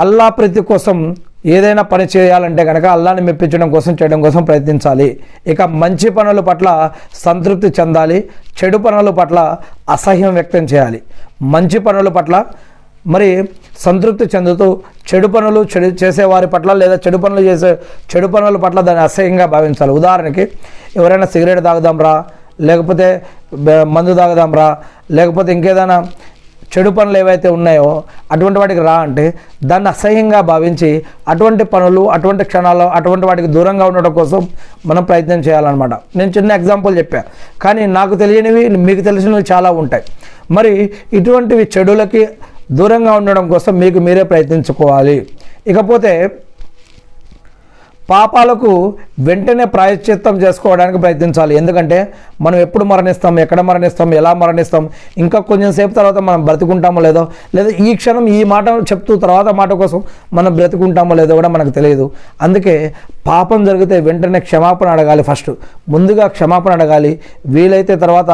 అల్లా ప్రీతి కోసం ఏదైనా పని చేయాలంటే కనుక అల్లాని మెప్పించడం కోసం చేయడం కోసం ప్రయత్నించాలి. ఇక మంచి పనుల పట్ల సంతృప్తి చెందాలి, చెడు పనుల పట్ల అసహ్యం వ్యక్తం చేయాలి. మంచి పనుల పట్ల మరి సంతృప్తి చెందుతూ చెడు పనులు చేసేవారి పట్ల లేదా చెడు పనుల పట్ల దాన్ని అసహ్యంగా భావించాలి. ఉదాహరణకి ఎవరైనా సిగరెట్ తాగుదాం రా, లేకపోతే మందు తాగుదాం రా, లేకపోతే ఇంకేదైనా చెడు పనులు ఏవైతే ఉన్నాయో అటువంటి వాటికి రా అంటే దాన్ని అసహ్యంగా భావించి అటువంటి పనులు, అటువంటి క్షణాలు, అటువంటి వాటికి దూరంగా ఉండడం కోసం మనం ప్రయత్నం చేయాలన్నమాట. నేను చిన్న ఎగ్జాంపుల్ చెప్పాను, కానీ నాకు తెలియనివి మీకు తెలిసినవి చాలా ఉంటాయి. మరి ఇటువంటివి చెడులకి దూరంగా ఉండడం కోసం మీకు మీరే ప్రయత్నించుకోవాలి. ఇకపోతే పాపాలకు వెంటనే ప్రాయశ్చిత్తం చేసుకోవడానికి ప్రయత్నించాలి. ఎందుకంటే మనం ఎప్పుడు మరణిస్తాం, ఎక్కడ మరణిస్తాం, ఎలా మరణిస్తాం, ఇంకా కొంచెం సేపు తర్వాత మనం బ్రతుకుంటామో లేదో, లేదా ఈ క్షణం ఈ మాట చెప్తూ తర్వాత మాట కోసం మనం బ్రతుకుంటామో లేదో కూడా మనకు తెలియదు. అందుకే పాపం జరిగితే వెంటనే క్షమాపణ అడగాలి. ఫస్ట్ ముందుగా క్షమాపణ అడగాలి. వీలైతే తర్వాత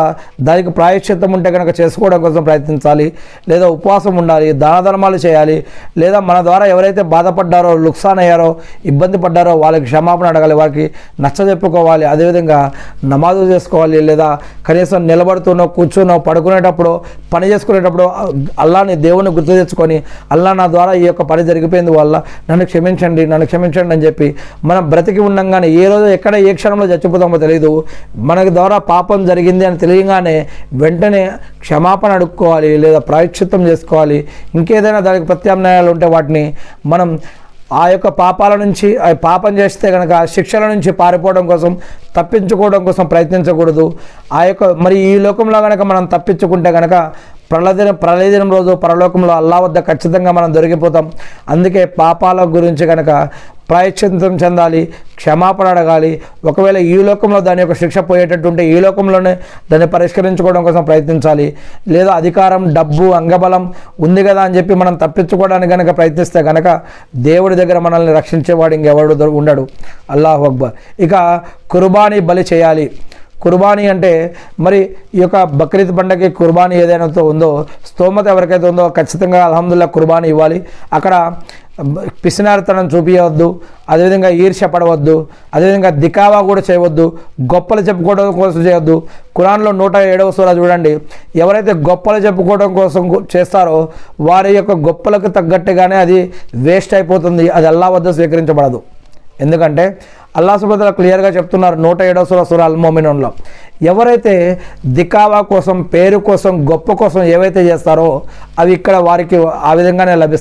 దానికి ప్రాయశ్చిత్తం ఉంటే కనుక చేసుకోవడం కోసం ప్రయత్నించాలి, లేదా ఉపవాసం ఉండాలి, దాన ధర్మాలు చేయాలి, లేదా మన ద్వారా ఎవరైతే బాధపడ్డారో, లుక్సాన్ అయ్యారో, ఇబ్బంది పడ్డారో వాళ్ళకి క్షమాపణ అడగాలి, వారికి నచ్చజెప్పుకోవాలి. అదేవిధంగా నమాజు చేసుకోవాలి, లేదా కనీసం నిలబడుతున్నో, కూర్చున్నో, పడుకునేటప్పుడు, పని చేసుకునేటప్పుడు అల్లాని, దేవుని గుర్తు తెచ్చుకొని అల్లా నా ద్వారా ఈ యొక్క పని జరిగిపోయింది వల్ల నన్ను క్షమించండి అని చెప్పి మనం బ్రతికి ఉండంగానే ఏ రోజు ఎక్కడ ఏ క్షణంలో చచ్చిపోతామో తెలియదు. మనకి ద్వారా పాపం జరిగింది అని తెలియగానే వెంటనే క్షమాపణ అడుక్కోవాలి, లేదా ప్రాయశ్చిత్తం చేసుకోవాలి. ఇంకేదైనా దానికి ప్రత్యామ్నాయాలు ఉంటే వాటిని మనం ఆ యొక్క పాపాల నుంచి, పాపం చేస్తే కనుక శిక్షల నుంచి పారిపోవడం కోసం, తప్పించుకోవడం కోసం ప్రయత్నించకూడదు. ఆ యొక్క మరి ఈ లోకంలో కనుక మనం తప్పించుకుంటే కనుక ప్రళయదినం రోజు పరలోకంలో అల్లా వద్ద ఖచ్చితంగా మనం దొరికిపోతాం. అందుకే పాపాల గురించి కనుక ప్రాయశ్చిత్తం చెందాలి, క్షమాపణ అడగాలి. ఒకవేళ ఈ లోకంలో దాని యొక్క శిక్ష పోయేటట్టుంటే ఈ లోకంలోనే దాన్ని పరిష్కరించుకోవడం కోసం ప్రయత్నించాలి. లేదా అధికారం, డబ్బు, అంగబలం ఉంది కదా అని చెప్పి మనం తప్పించుకోవడానికి కనుక ప్రయత్నిస్తే కనుక దేవుడి దగ్గర మనల్ని రక్షించేవాడు ఇంకెవడు ఉండడు. అల్లాహు అక్బర్. ఇక కుర్బానీ బలి చేయాలి. కుర్బానీ అంటే మరి ఈ యొక్క బక్రీద్ పండగకి కుర్బానీ ఏదైనా ఉందో, స్తోమత ఎవరికైతే ఉందో ఖచ్చితంగా అల్హమ్దుల్లా కుర్బానీ ఇవ్వాలి. అక్కడ పిసినారితనం చూపించవద్దు, అదేవిధంగా ఈర్ష్య పడవద్దు, అదేవిధంగా దికావా కూడా చేయవద్దు, గొప్పలు చెప్పుకోవడం కోసం చేయవద్దు. ఖురాన్లో 107వ సూరా చూడండి, ఎవరైతే గొప్పలు చెప్పుకోవడం కోసం చేస్తారో వారి యొక్క గొప్పలకు తగ్గట్టుగానే అది వేస్ట్ అయిపోతుంది, అది అల్లా వద్ద స్వీకరించబడదు. ఎందుకంటే అల్లా సుబ్హానహు వ తఆలా క్లియర్గా చెప్తున్నారు 107వ సూరా అల్ ముమినూన్లో, ఎవరైతే దికావా కోసం, పేరు కోసం, గొప్ప కోసం ఏవైతే చేస్తారో అవి ఇక్కడ వారికి ఆ విధంగానే లభిస్తాయి.